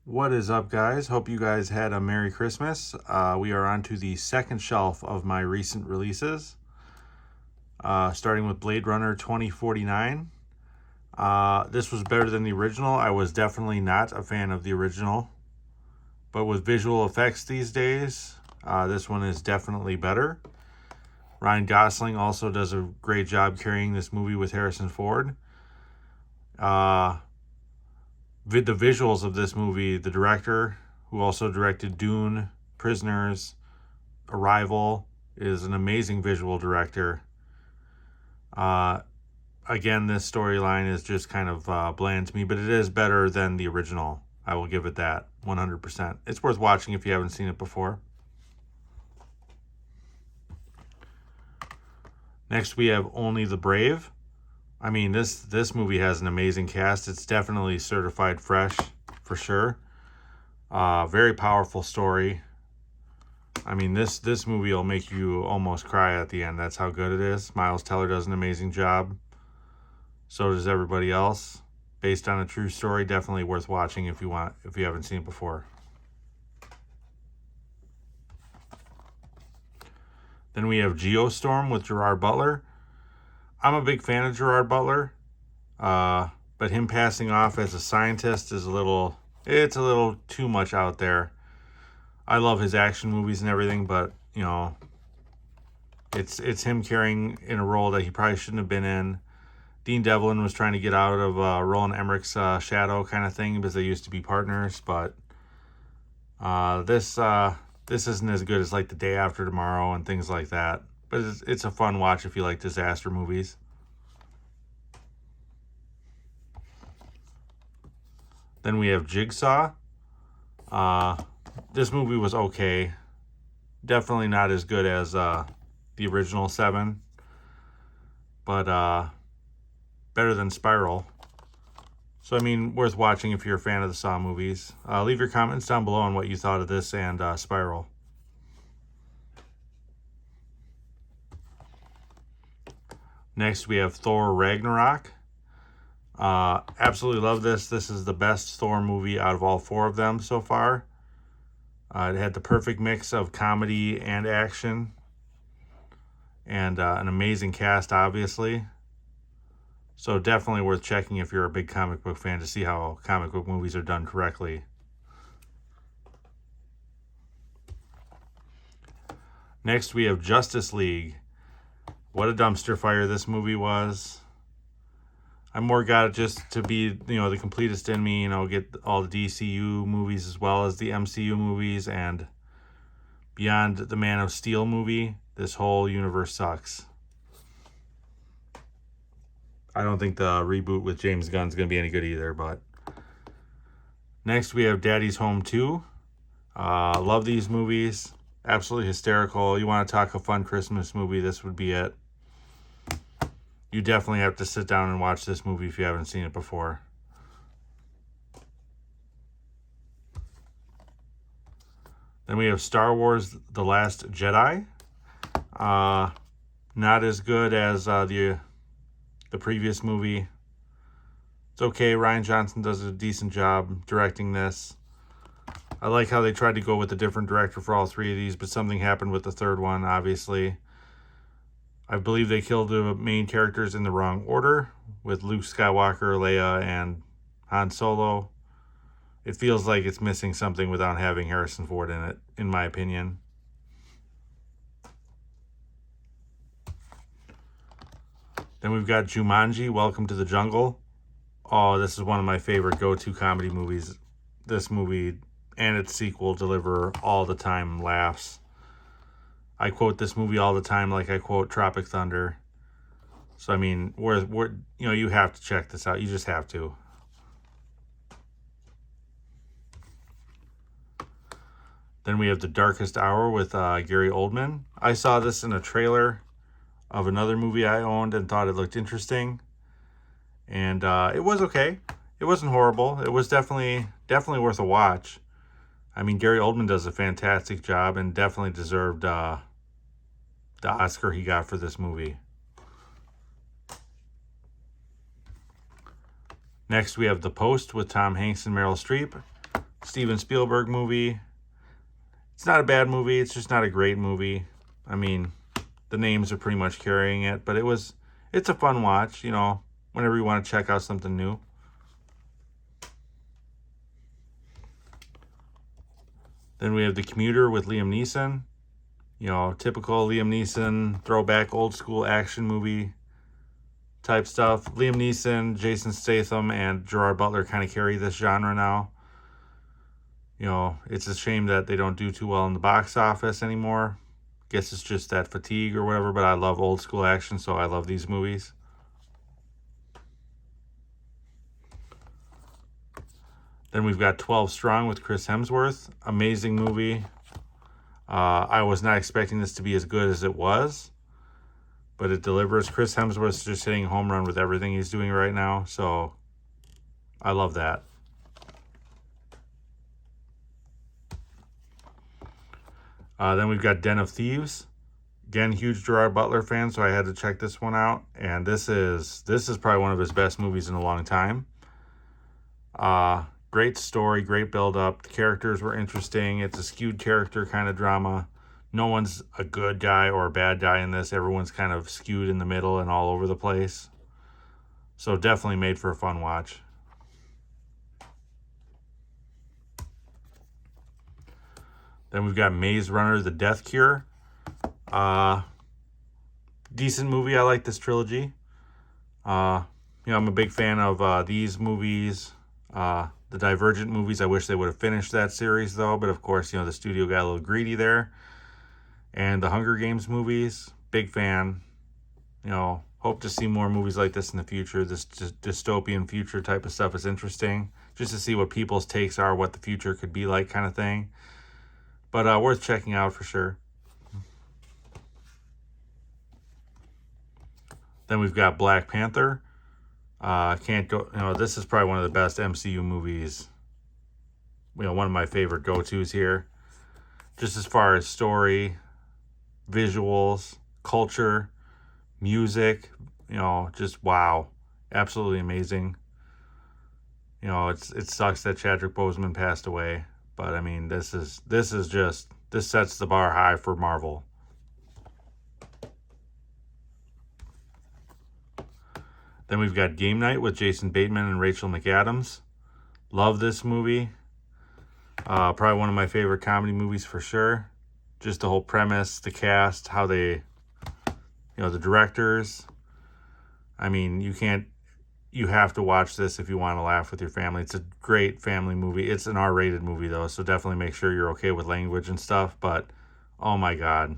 What is up, guys? Hope you guys had a Merry Christmas. We are on to the second shelf of my recent releases, starting with Blade Runner 2049. This was better than the original. I was definitely not a fan of the original, but with visual effects these days, this one is definitely better. Ryan Gosling also does a great job carrying this movie with Harrison Ford. The visuals of this movie, the director, who also directed Dune, Prisoners, Arrival, is an amazing visual director. Again, this storyline is just kind of bland to me, but it is better than the original. I will give it that 100%. It's worth watching if you haven't seen it before. Next, we have Only the Brave. I mean, this movie has an amazing cast. It's definitely certified fresh, for sure. Very powerful story. I mean, this movie will make you almost cry at the end. That's how good it is. Miles Teller does an amazing job. So does everybody else. Based on a true story, definitely worth watching if you haven't seen it before. Then we have Geostorm with Gerard Butler. I'm a big fan of Gerard Butler, but him passing off as a scientist is a little too much out there. I love his action movies and everything, but it's him carrying in a role that he probably shouldn't have been in. Dean Devlin was trying to get out of Roland Emmerich's shadow kind of thing because they used to be partners, but this isn't as good as like The Day After Tomorrow and things like that. But it's a fun watch if you like disaster movies. Then we have Jigsaw. This movie was okay. Definitely not as good as the original 7. But better than Spiral. So, I mean, worth watching if you're a fan of the Saw movies. Leave your comments down below on what you thought of this and Spiral. Next, we have Thor Ragnarok. Absolutely love this. This is the best Thor movie out of all 4 of them so far. It had the perfect mix of comedy and action. And an amazing cast, obviously. So definitely worth checking if you're a big comic book fan to see how comic book movies are done correctly. Next, we have Justice League. What a dumpster fire this movie was. I more got it just to be, the completest in me, get all the DCU movies as well as the MCU movies, and beyond the Man of Steel movie, this whole universe sucks. I don't think the reboot with James Gunn's going to be any good either, but next we have Daddy's Home 2. Love these movies. Absolutely hysterical. You want to talk a fun Christmas movie, this would be it. You definitely have to sit down and watch this movie if you haven't seen it before. Then we have Star Wars The Last Jedi. Not as good as the previous movie. It's okay. Rian Johnson does a decent job directing this. I like how they tried to go with a different director for all 3 of these, but something happened with the third one, obviously. I believe they killed the main characters in the wrong order, with Luke Skywalker, Leia, and Han Solo. It feels like it's missing something without having Harrison Ford in it, in my opinion. Then we've got Jumanji, Welcome to the Jungle. Oh, this is one of my favorite go-to comedy movies. This movie and its sequel deliver all the time laughs. I quote this movie all the time like I quote Tropic Thunder. So, I mean, you have to check this out. You just have to. Then we have The Darkest Hour with Gary Oldman. I saw this in a trailer of another movie I owned and thought it looked interesting. And it was okay. It wasn't horrible. It was definitely worth a watch. I mean, Gary Oldman does a fantastic job and definitely deserved the Oscar he got for this movie. Next, we have The Post with Tom Hanks and Meryl Streep. Steven Spielberg movie. It's not a bad movie. It's just not a great movie. I mean, the names are pretty much carrying it, but it's a fun watch, whenever you want to check out something new. Then we have The Commuter with Liam Neeson. Typical Liam Neeson, throwback old school action movie type stuff. Liam Neeson, Jason Statham, and Gerard Butler kind of carry this genre now. It's a shame that they don't do too well in the box office anymore. Guess it's just that fatigue or whatever, but I love old school action, so I love these movies. Then we've got 12 Strong with Chris Hemsworth. Amazing movie. I was not expecting this to be as good as it was, but it delivers. Chris Hemsworth's just hitting a home run with everything he's doing right now, so I love that. Then we've got Den of Thieves. Again, huge Gerard Butler fan, so I had to check this one out. And this is probably one of his best movies in a long time. Great story, great build-up. The characters were interesting. It's a skewed character kind of drama. No one's a good guy or a bad guy in this. Everyone's kind of skewed in the middle and all over the place. So definitely made for a fun watch. Then we've got Maze Runner, The Death Cure. Decent movie. I like this trilogy. I'm a big fan of these movies. The Divergent movies, I wish they would have finished that series though, but of course, the studio got a little greedy there. And the Hunger Games movies, big fan. Hope to see more movies like this in the future. This dystopian future type of stuff is interesting, just to see what people's takes are, what the future could be like kind of thing. But worth checking out for sure. Then we've got Black Panther. Can't go, this is probably one of the best MCU movies. One of my favorite go-tos here. Just as far as story, visuals, culture, music, just wow. Absolutely amazing. It sucks that Chadwick Boseman passed away, but I mean, this sets the bar high for Marvel. Then we've got Game Night with Jason Bateman and Rachel McAdams. Love this movie. Probably one of my favorite comedy movies for sure. Just the whole premise, the cast, how they, the directors. I mean, you have to watch this if you want to laugh with your family. It's a great family movie. It's an R-rated movie though, so definitely make sure you're okay with language and stuff, but oh my God.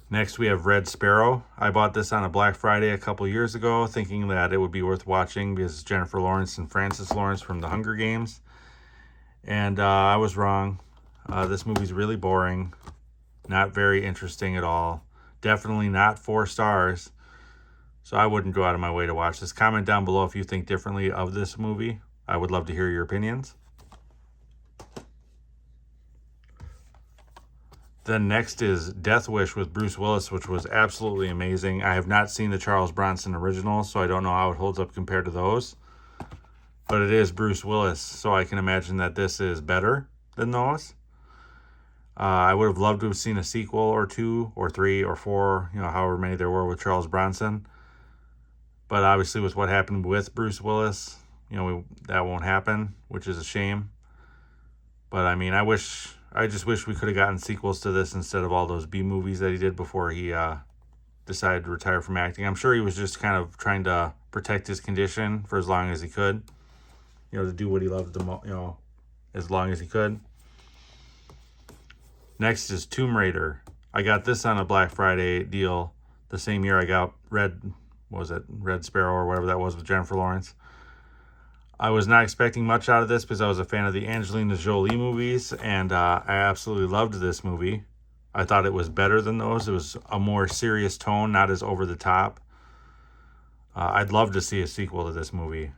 Next, we have Red Sparrow. I bought this on a Black Friday a couple years ago, thinking that it would be worth watching because it's Jennifer Lawrence and Francis Lawrence from The Hunger Games. And I was wrong. This movie's really boring. Not very interesting at all. Definitely not 4 stars. So I wouldn't go out of my way to watch this. Comment down below if you think differently of this movie. I would love to hear your opinions. Then next is Death Wish with Bruce Willis, which was absolutely amazing. I have not seen the Charles Bronson original, so I don't know how it holds up compared to those. But it is Bruce Willis, so I can imagine that this is better than those. I would have loved to have seen a sequel or 2 or 3 or 4, however many there were with Charles Bronson. But obviously with what happened with Bruce Willis, that won't happen, which is a shame. But I mean, I just wish we could have gotten sequels to this instead of all those B movies that he did before he decided to retire from acting. I'm sure he was just kind of trying to protect his condition for as long as he could. To do what he loved as long as he could. Next is Tomb Raider. I got this on a Black Friday deal the same year I got Red Sparrow or whatever that was with Jennifer Lawrence. I was not expecting much out of this because I was a fan of the Angelina Jolie movies, and I absolutely loved this movie. I thought it was better than those. It was a more serious tone, not as over the top. I'd love to see a sequel to this movie.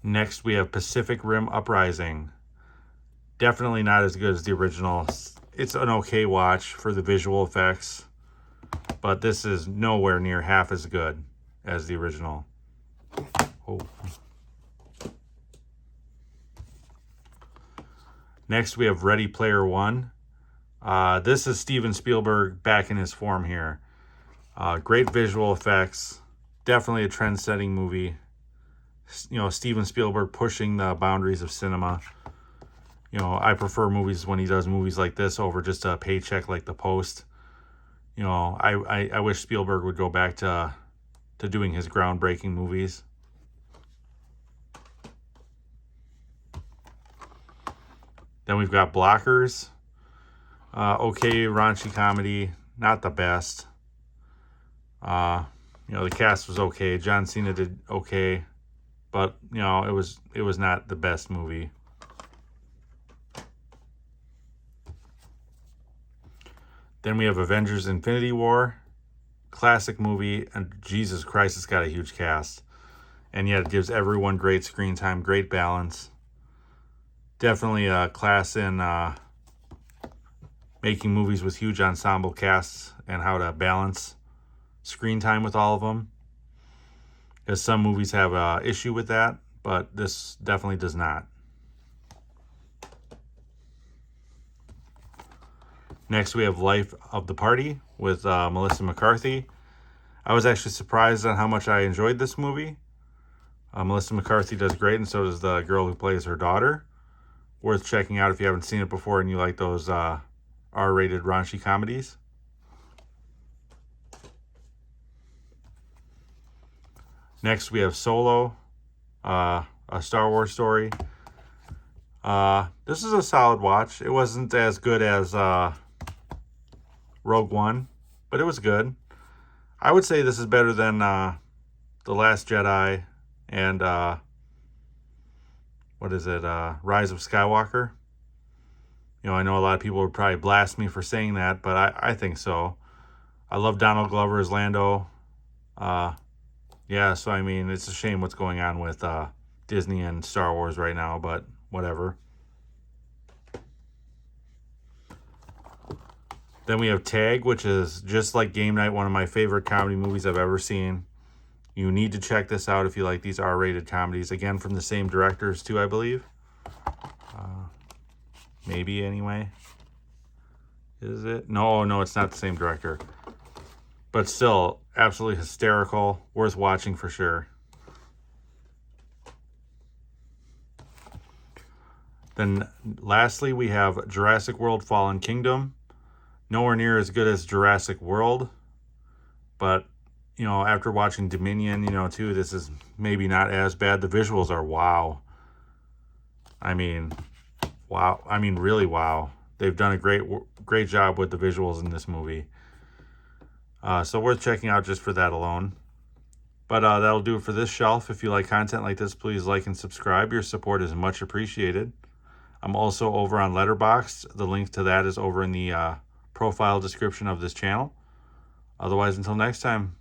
Next, we have Pacific Rim Uprising. Definitely not as good as the original. It's an okay watch for the visual effects. but this is nowhere near half as good as the original. Oh. Next, we have Ready Player One. This is Steven Spielberg back in his form here. Great visual effects. Definitely a trend-setting movie. You know, Steven Spielberg pushing the boundaries of cinema. You know, I prefer movies when he does movies like this over just a paycheck like The Post. You know, I wish Spielberg would go back to doing his groundbreaking movies. Then we've got Blockers. Okay, raunchy comedy. Not the best. You know, the cast was okay. John Cena did okay. But, you know, it was not the best movie. Then we have Avengers Infinity War. Classic movie. And Jesus Christ, it's got a huge cast. And yet it gives everyone great screen time, great balance. Definitely a class in making movies with huge ensemble casts and how to balance screen time with all of them. Because some movies have an issue with that, but this definitely does not. Next, we have Life of the Party with Melissa McCarthy. I was actually surprised on how much I enjoyed this movie. Melissa McCarthy does great, and so does the girl who plays her daughter. Worth checking out if you haven't seen it before and you like those R-rated raunchy comedies. Next, we have Solo, a Star Wars story. This is a solid watch. It wasn't as good as Rogue One, but it was good. I would say this is better than The Last Jedi and Rise of Skywalker. You know, I know a lot of people would probably blast me for saying that, but I think so. I love Donald Glover as Lando. Yeah, so I mean, it's a shame what's going on with Disney and Star Wars right now, but whatever. Then we have Tag, which is just like Game Night, one of my favorite comedy movies I've ever seen. You need to check this out if you like these R-rated comedies. Again, from the same directors too, I believe. Maybe anyway. Is it? No, it's not the same director. But still, absolutely hysterical. Worth watching for sure. Then lastly, we have Jurassic World Fallen Kingdom. Nowhere near as good as Jurassic World. But, you know, after watching Dominion, you know, too, this is maybe not as bad. The visuals are wow. I mean, wow. I mean, really wow. They've done a great job with the visuals in this movie. So worth checking out just for that alone. But that'll do it for this shelf. If you like content like this, please like and subscribe. Your support is much appreciated. I'm also over on Letterboxd. The link to that is over in the profile description of this channel. Otherwise, until next time,